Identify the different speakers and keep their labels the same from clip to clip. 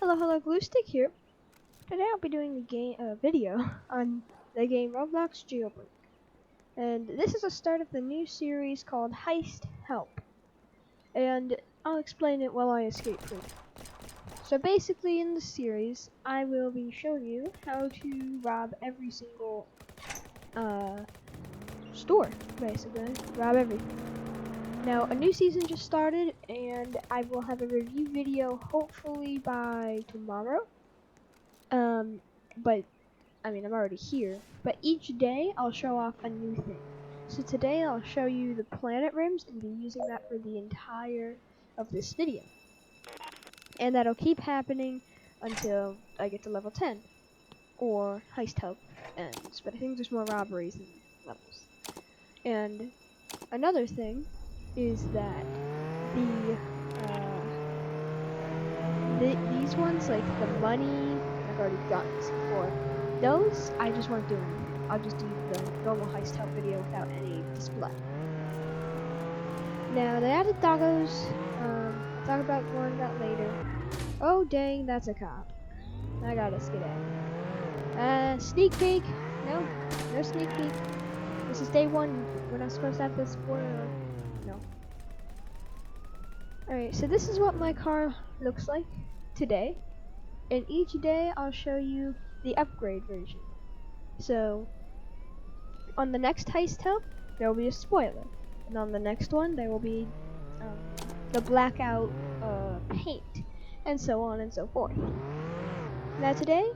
Speaker 1: Hello, Gluestick here. Today I'll be doing a video on the game ROBLOX Jailbreak. And this is the start of the new series called Heist Help. And I'll explain it while I escape from it. So basically in the series, I will be showing you how to rob every single store, basically. Rob everything. Now, a new season just started, and I will have a review video hopefully by tomorrow. But I mean, I'm already here. But each day, I'll show off a new thing. So today, I'll show you the planet rims and be using that for the entire of this video. And that'll keep happening until I get to level 10. Or Heist Help ends. But I think there's more robberies than levels. And another thing is that these ones, like the money, I've already gotten this before. Those, I just won't do anything. I'll just do the normal Heist Help video without any display. Now, they added doggos. I'll talk about more of that later. Oh, dang, that's a cop. I gotta skedaddle. Sneak peek. No sneak peek. This is day 1. We're not supposed to have this spoiler. No. Alright, so this is what my car looks like today. And each day I'll show you the upgrade version. So, on the next Heist Help, there will be a spoiler. And on the next one, there will be the blackout paint. And so on and so forth. Now today,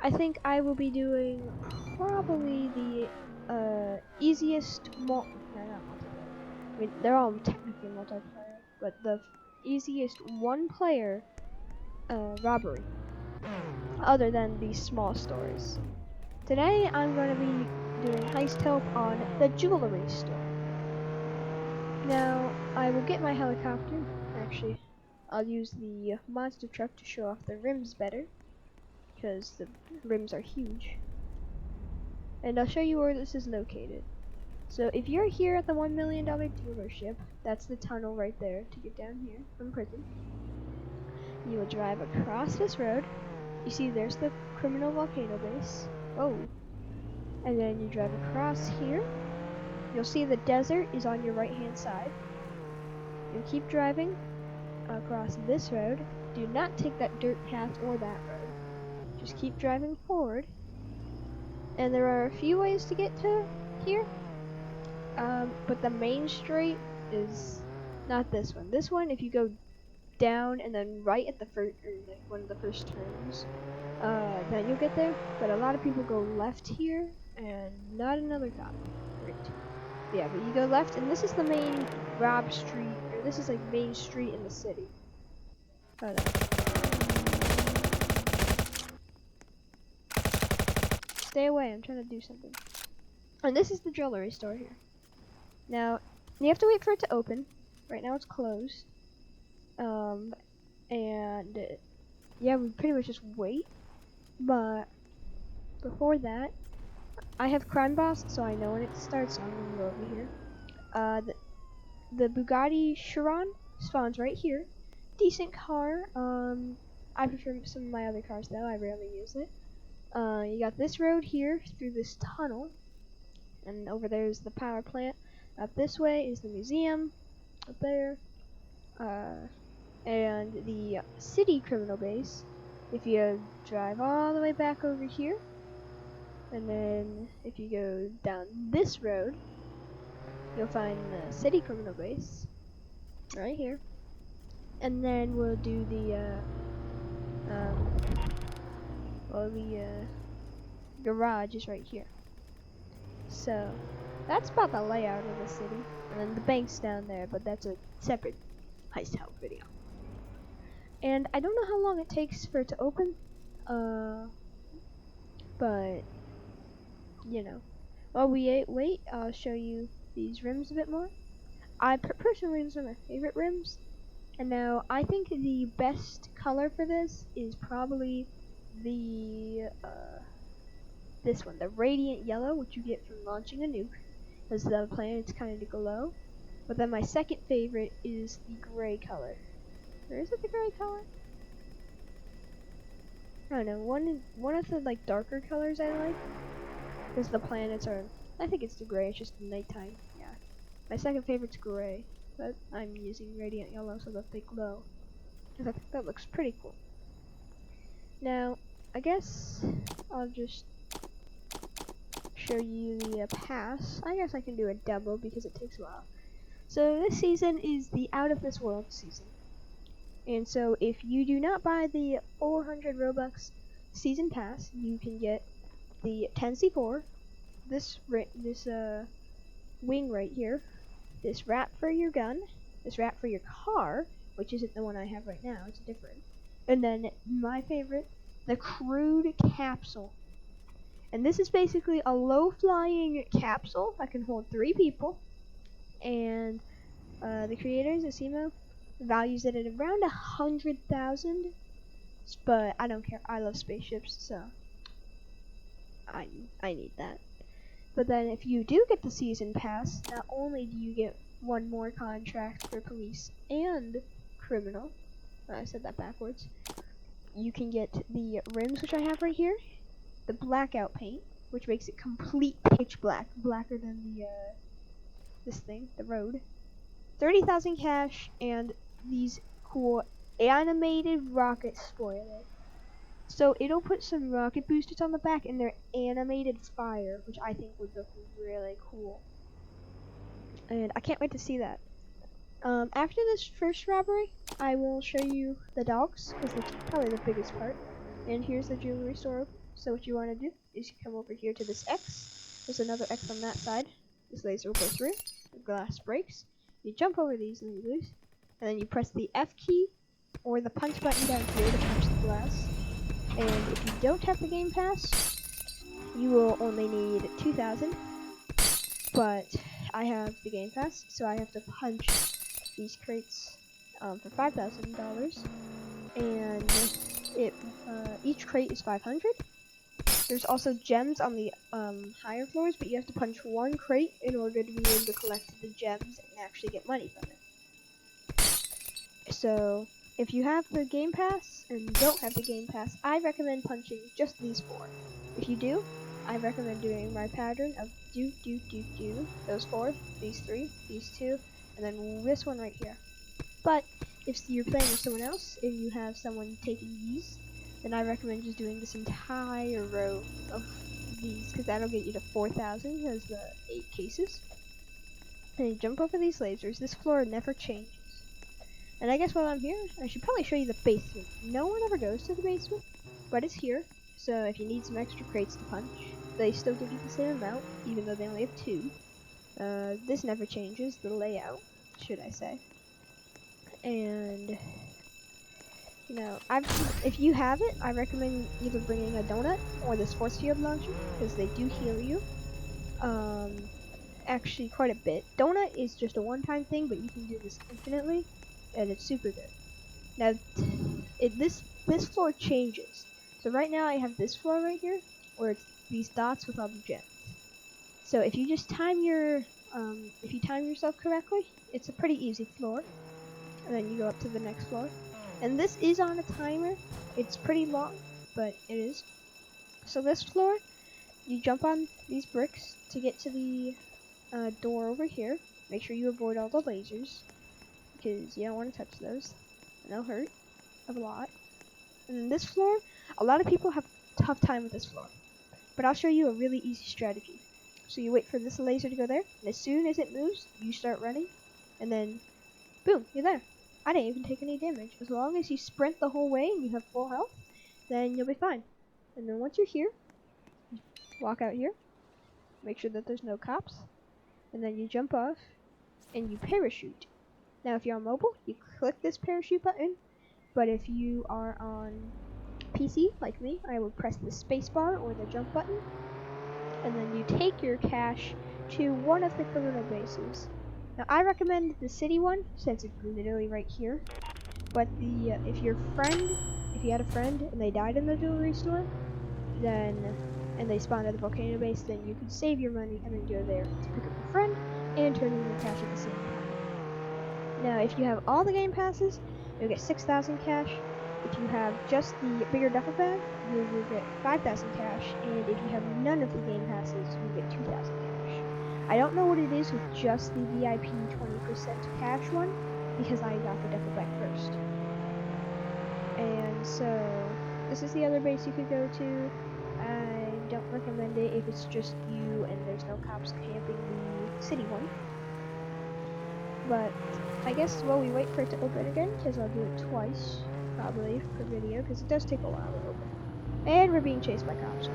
Speaker 1: I think I will be doing probably the easiest no, not multiplayer. I mean, they're all technically multiplayer, but the easiest one-player robbery, other than these small stores. Today, I'm going to be doing Heist Help on the Jewerly store. Now, I will get my helicopter. Actually, I'll use the monster truck to show off the rims better, because the rims are huge. And I'll show you where this is located. So if you're here at the $1 million dealership, that's the tunnel right there to get down here from prison. You will drive across this road. You see there's the criminal volcano base. Oh. And then you drive across here. You'll see the desert is on your right hand side. You'll keep driving across this road. Do not take that dirt path or that road. Just keep driving forward. And there are a few ways to get to here. But the main straight is not this one. This one, if you go down and then right at the first, or like one of the first turns, then you'll get there. But a lot of people go left here, and not another cop. Right. Yeah, but you go left, and this is the main rob street, or this is like main street in the city. Hold on. Stay away, I'm trying to do something. And this is the jewelry store here. Now, you have to wait for it to open. Right now it's closed. And yeah, we pretty much just wait. But before that, I have Crime Boss, so I know when it starts. So I'm gonna go over here. The Bugatti Chiron spawns right here. Decent car. I prefer some of my other cars though. I rarely use it. You got this road here through this tunnel, and over there is the power plant. Up this way is the museum. Up there. And the city criminal base. If you drive all the way back over here, and then if you go down this road, you'll find the city criminal base right here. And then we'll do the garage is right here. So that's about the layout of the city. And then the bank's down there, but that's a separate Heist Help video. And I don't know how long it takes for it to open, but you know, while we wait, I'll show you these rims a bit more. Personally, these are my favorite rims. And now, I think the best color for this is probably the this one, the radiant yellow, which you get from launching a nuke, as the planets kind of glow. But then my second favorite is the gray color. Or is it the gray color? I don't know, one of the like darker colors I like is the planets are. I think it's the gray. It's just nighttime. Yeah. My second favorite's gray, but I'm using radiant yellow so that they glow. I think that looks pretty cool. Now, I guess I'll just show you the pass. I guess I can do a demo because it takes a while. So this season is the Out of This World season. And so if you do not buy the 400 Robux season pass, you can get the 10C4, this wing right here, this wrap for your gun, this wrap for your car, which isn't the one I have right now, it's different. And then my favorite, the crewed capsule. And this is basically a low-flying capsule that can hold 3 people. And the creators, Asimo, values it at around 100,000. But I don't care. I love spaceships, so I need that. But then if you do get the season pass, not only do you get one more contract for police and criminal, I said that backwards, you can get the rims, which I have right here, the blackout paint, which makes it complete pitch black, blacker than the this thing, the road, 30,000 cash, and these cool animated rocket spoilers. So it'll put some rocket boosters on the back, and they're animated fire, which I think would look really cool. And I can't wait to see that. After this first robbery, I will show you the dogs, because that's probably the biggest part. And here's the jewelry store. So what you want to do is you come over here to this X. There's another X on that side. This laser will go through. The glass breaks. You jump over these and you lose. And then you press the F key or the punch button down here to punch the glass. And if you don't have the game pass, you will only need 2,000. But I have the game pass, so I have to punch these crates for $5,000. And each crate is 500. There's also gems on the higher floors, but you have to punch one crate in order to be able to collect the gems and actually get money from it. So if you have the game pass and don't have the game pass, I recommend punching just these 4. If you do, I recommend doing my pattern of do, those 4, these 3, these 2, and then this one right here. But if you're playing with someone else, if you have someone taking these, then I recommend just doing this entire row of these, because that'll get you to 4,000 as the 8 cases. And you jump over these lasers. This floor never changes. And I guess while I'm here, I should probably show you the basement. No one ever goes to the basement, but it's here. So if you need some extra crates to punch, they still give you the same amount, even though they only have 2. This never changes, the layout, should I say. And you know, if you have it, I recommend either bringing a donut or this force field launcher, because they do heal you. Actually, quite a bit. Donut is just a one-time thing, but you can do this infinitely, and it's super good. Now, this floor changes. So right now I have this floor right here, where it's these dots with all the gems. So if you just time your, if you time yourself correctly, it's a pretty easy floor. And then you go up to the next floor. And this is on a timer. It's pretty long, but it is. So this floor, you jump on these bricks to get to the door over here. Make sure you avoid all the lasers, because you don't want to touch those. And they'll hurt a lot. And then this floor, a lot of people have a tough time with this floor. But I'll show you a really easy strategy. So you wait for this laser to go there, and as soon as it moves, you start running. And then, boom, you're there. I didn't even take any damage. As long as you sprint the whole way and you have full health, then you'll be fine. And then once you're here, you walk out here, make sure that there's no cops, and then you jump off, and you parachute. Now if you're on mobile, you click this parachute button, but if you are on PC, like me, I would press the spacebar or the jump button, and then you take your cash to one of the criminal bases. Now I recommend the city one, since it's literally right here. But the if you had a friend and they died in the jewelry store, then and they spawned at the volcano base, then you could save your money and then go there to pick up your friend and turn in your cash at the same time. Now if you have all the game passes, you'll get 6,000 cash. if you have just the bigger duffel bag, you will get 5,000 cash, and if you have none of the game passes, you will get 2,000 cash. I don't know what it is with just the VIP 20% cash one, because I got the duffel bag first. And so, this is the other base you could go to. I don't recommend it if it's just you and there's no cops camping the city one. But I guess while we wait for it to open again, because I'll do it twice, probably, per video, because it does take a while to open. And we're being chased by cops.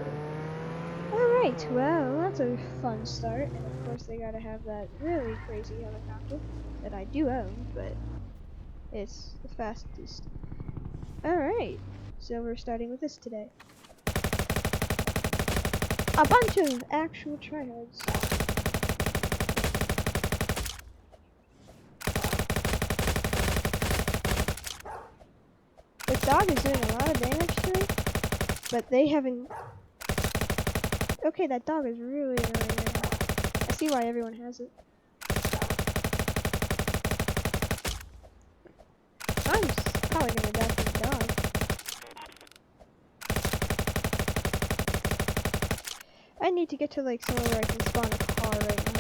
Speaker 1: Alright, well, that's a fun start. And of course they gotta have that really crazy helicopter that I do own, but it's the fastest. Alright, so we're starting with this today. A bunch of actual tryhards. This dog is doing a lot of damage to me, but they haven't... Okay, that dog is really annoying. I see why everyone has it. I'm probably gonna die from the dog. I need to get to like somewhere where I can spawn a car right now.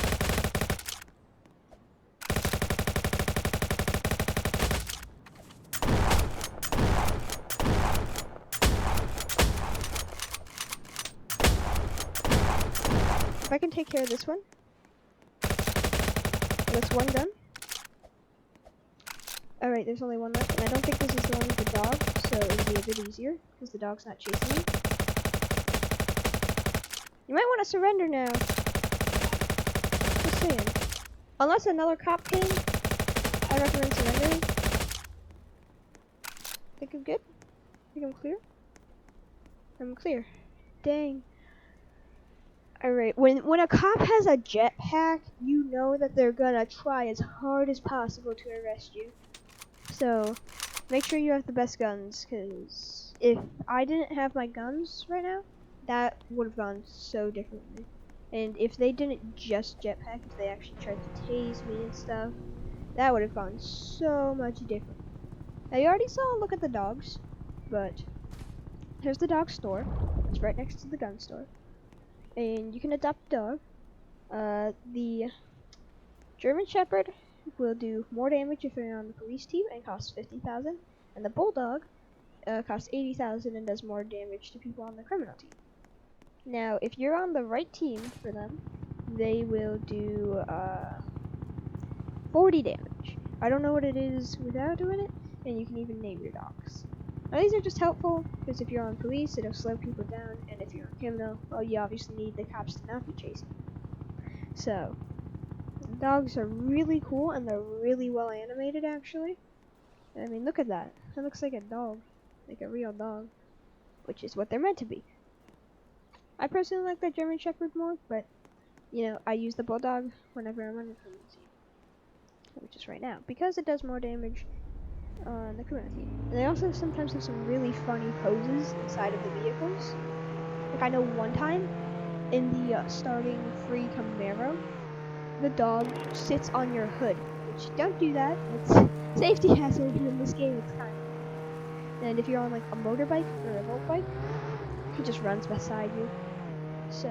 Speaker 1: If I can take care of this one. That's one gun. Alright, there's only one left, and I don't think this is the one with the dog, so it'll be a bit easier, because the dog's not chasing me. You might want to surrender now. Just saying. Unless another cop came, I recommend surrendering. Think I'm good? Think I'm clear? I'm clear. Dang. Alright, when a cop has a jetpack, you know that they're gonna try as hard as possible to arrest you. So, make sure you have the best guns, because if I didn't have my guns right now, that would have gone so differently. And if they didn't just jetpack, if they actually tried to tase me and stuff, that would have gone so much different. Now, you already saw a look at the dogs, but here's the dog store. It's right next to the gun store. And you can adopt a dog. The German Shepherd will do more damage if you're on the police team and costs 50,000, and the Bulldog costs 80,000 and does more damage to people on the criminal team. Now, if you're on the right team for them, they will do 40 damage. I don't know what it is without doing it, and you can even name your dogs. Now, these are just helpful, because if you're on police, it'll slow people down, and if you're on criminal, well, you obviously need the cops to not be chasing you. So, dogs are really cool, and they're really well animated, actually. I mean, look at that. That looks like a dog. Like a real dog. Which is what they're meant to be. I personally like the German Shepherd more, but, you know, I use the Bulldog whenever I'm on the criminal team. Which is right now, because it does more damage on the criminal team. And they also sometimes have some really funny poses inside of the vehicles. Like, I know one time, in the starting free Camaro, the dog sits on your hood. Which, don't do that. It's safety hazard in this game. It's kind of. And if you're on like a motorbike or a road bike, he just runs beside you. So,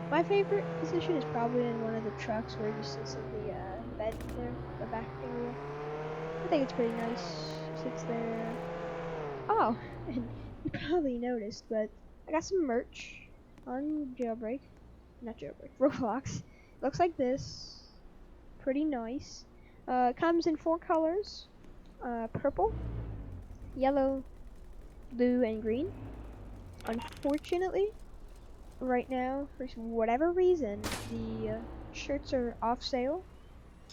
Speaker 1: my favorite position is probably in one of the trucks where he just sits in the bed there, the back area. I think it's pretty nice. Sits there. Oh, and you probably noticed, but I got some merch on Jailbreak. Not Jailbreak, ROBLOX. Looks like this. Pretty nice. Comes in 4 colors. Purple, yellow, blue, and green. Unfortunately, right now, for whatever reason, the shirts are off sale.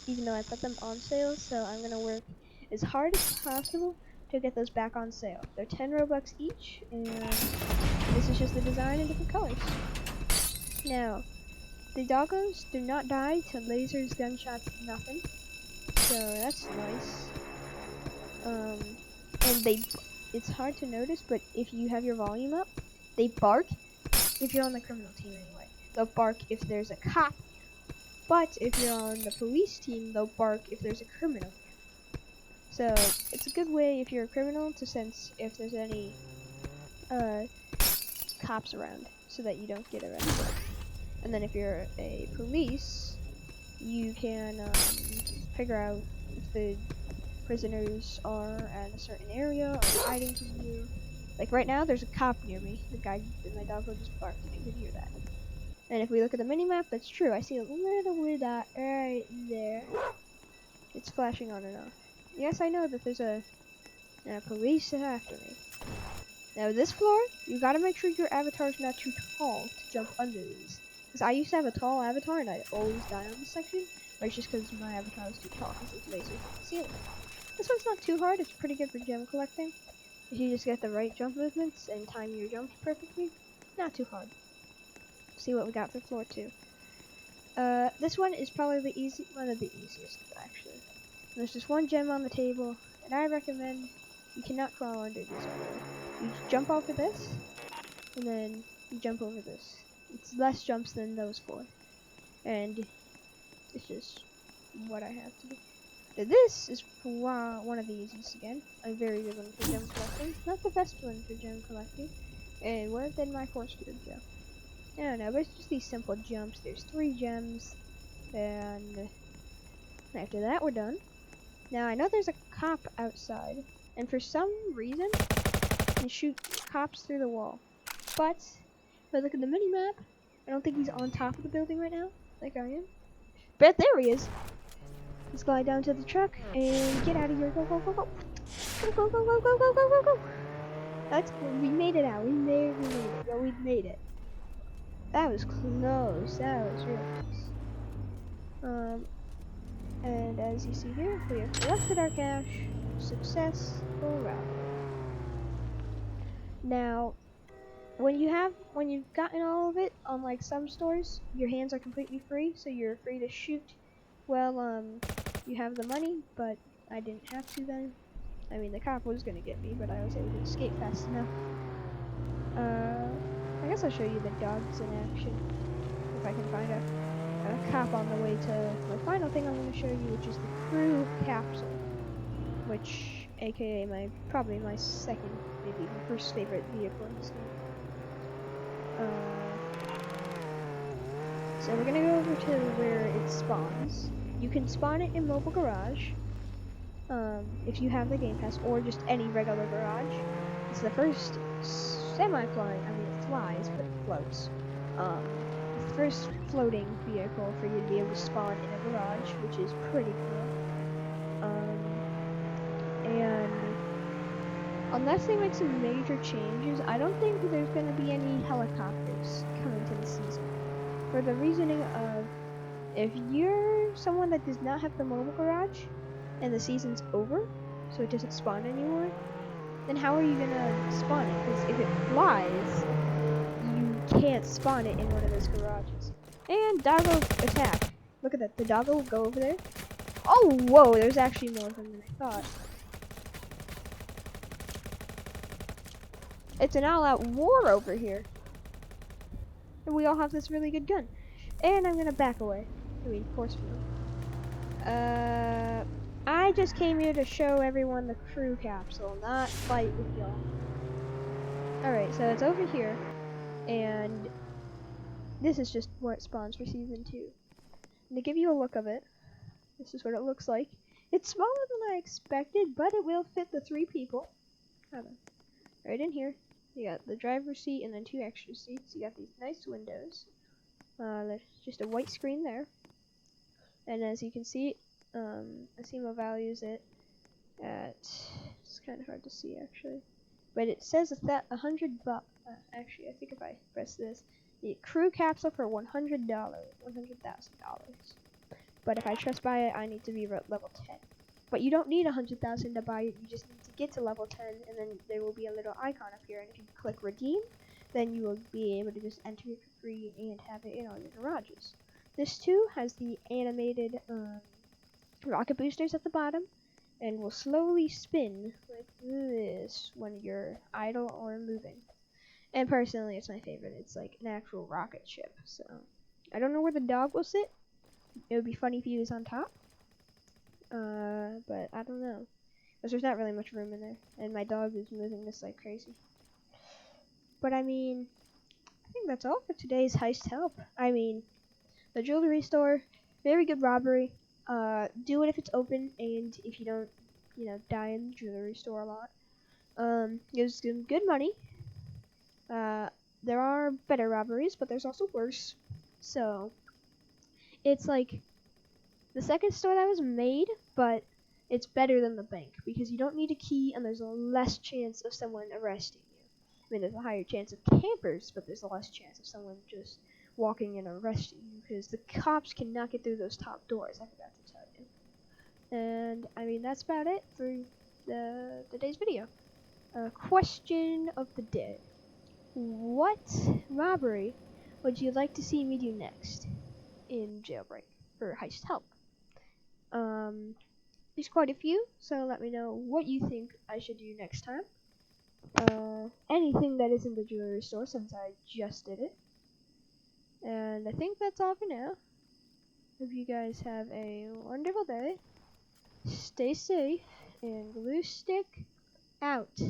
Speaker 1: Even though I put them on sale, so I'm gonna work as hard as possible to get those back on sale. They're 10 Robux each, and this is just the design in different colors. Now, the doggos do not die to lasers, gunshots, nothing. So that's nice. And it's hard to notice, but if you have your volume up, they bark if you're on the criminal team anyway. They'll bark if there's a cop. But if you're on the police team, they'll bark if there's a criminal. So it's a good way if you're a criminal to sense if there's any cops around, so that you don't get arrested. And then if you're a police, you can figure out if the prisoners are at a certain area or hiding from you. Like right now, there's a cop near me. The guy, my dog will just bark if you can hear that. And if we look at the mini-map, that's true. I see a little weird dot right there. It's flashing on and off. Yes, I know that there's a police after me. Now this floor, you gotta make sure your avatar's not too tall to jump under these. Because I used to have a tall avatar and I'd always die on this section. But it's just because my avatar was too tall because it's lasers from the ceiling. This one's not too hard. It's pretty good for gem collecting. If you just get the right jump movements and time your jumps perfectly, not too hard. See what we got for floor 2. This one is probably one of the easiest, actually. There's just one gem on the table, and I recommend you cannot crawl under this area. You jump over this, and then you jump over this. It's less jumps than those 4, and it's just what I have to do. Now this is one of the easiest again. A very good one for gem collecting. Not the best one for gem collecting. And where did my force field go? I don't know, but it's just these simple jumps. There's 3 gems, and after that we're done. Now I know there's a cop outside, and for some reason you can shoot cops through the wall. But if I look at the mini-map, I don't think he's on top of the building right now, like I am. But there he is. Let's glide down to the truck and get out of here. Go, go, go, go. Go, go, go, go, go, go, go, go, go. That's good. We made it out. We made it. Well, we made it. That was close. That was real close. And as you see here, we have collected our cash. Successful route. Now, when you've gotten all of it on like some stores, your hands are completely free, so you're free to shoot. Well, you have the money, but I didn't have to then. I mean, the cop was gonna get me, but I was able to escape fast enough. I guess I'll show you the dogs in action if I can find a cop on the way to the final thing I'm going to show you, which is the crew capsule, which, aka probably my second, maybe my first favorite vehicle in this game. So we're gonna go over to where it spawns. You can spawn it in Mobile Garage, if you have the Game Pass, or just any regular garage. It's the first semi-flying, I mean it flies, but it floats. The first floating vehicle for you to be able to spawn in a garage, which is pretty cool. And unless they make some major changes, I don't think there's gonna be any helicopters coming to the season. For the reasoning of, if you're someone that does not have the mobile garage and the season's over, so it doesn't spawn anymore, then how are you gonna spawn it? Because if it flies, you can't spawn it in one of those garages. And doggo attack. Look at that. The doggo will go over there. Oh, whoa, there's actually more of them than I thought. It's an all-out war over here. And we all have this really good gun. And I'm gonna back away. I mean, force field. I just came here to show everyone the crew capsule, not fight with y'all. Alright, so it's over here. And this is just where it spawns for season 2. And to give you a look of it, this is what it looks like. It's smaller than I expected, but it will fit the 3 people. Right in here. You got the driver's seat and then 2 extra seats. You got these nice windows. There's just a white screen there. And as you can see, Asimo values it at, it's kind of hard to see actually, but it says that $100. Actually, I think if I press this, the crew capsule for $100, $100,000. But if I trust buy it, I need to be level 10. But you don't need 100,000 to buy it. You just need to get to level 10, and then there will be a little icon up here. And if you click redeem, then you will be able to just enter it for free and have it in all your garages. This too has the animated rocket boosters at the bottom, and will slowly spin like this when you're idle or moving. And personally, it's my favorite. It's like an actual rocket ship. So I don't know where the dog will sit. It would be funny if he was on top. But I don't know. because there's not really much room in there, and my dog is moving this like crazy. But I mean, I think that's all for today's heist help. I mean, the jewelry store, very good robbery. Do it if it's open, and if you don't, die in the jewelry store a lot. Gives them good money. There are better robberies, but there's also worse. So, it's like the second store that was made, but it's better than the bank because you don't need a key and there's a less chance of someone arresting you. I mean, there's a higher chance of campers, but there's a less chance of someone just walking in and arresting you because the cops cannot get through those top doors. I forgot to tell you. And I mean, that's about it for today's video. Question of the day: what robbery would you like to see me do next in Jailbreak or Heist Help? There's quite a few, so let me know what you think I should do next time. Anything that is in the jewelry store since I just did it. And I think that's all for now. Hope you guys have a wonderful day. Stay safe, and glue stick out.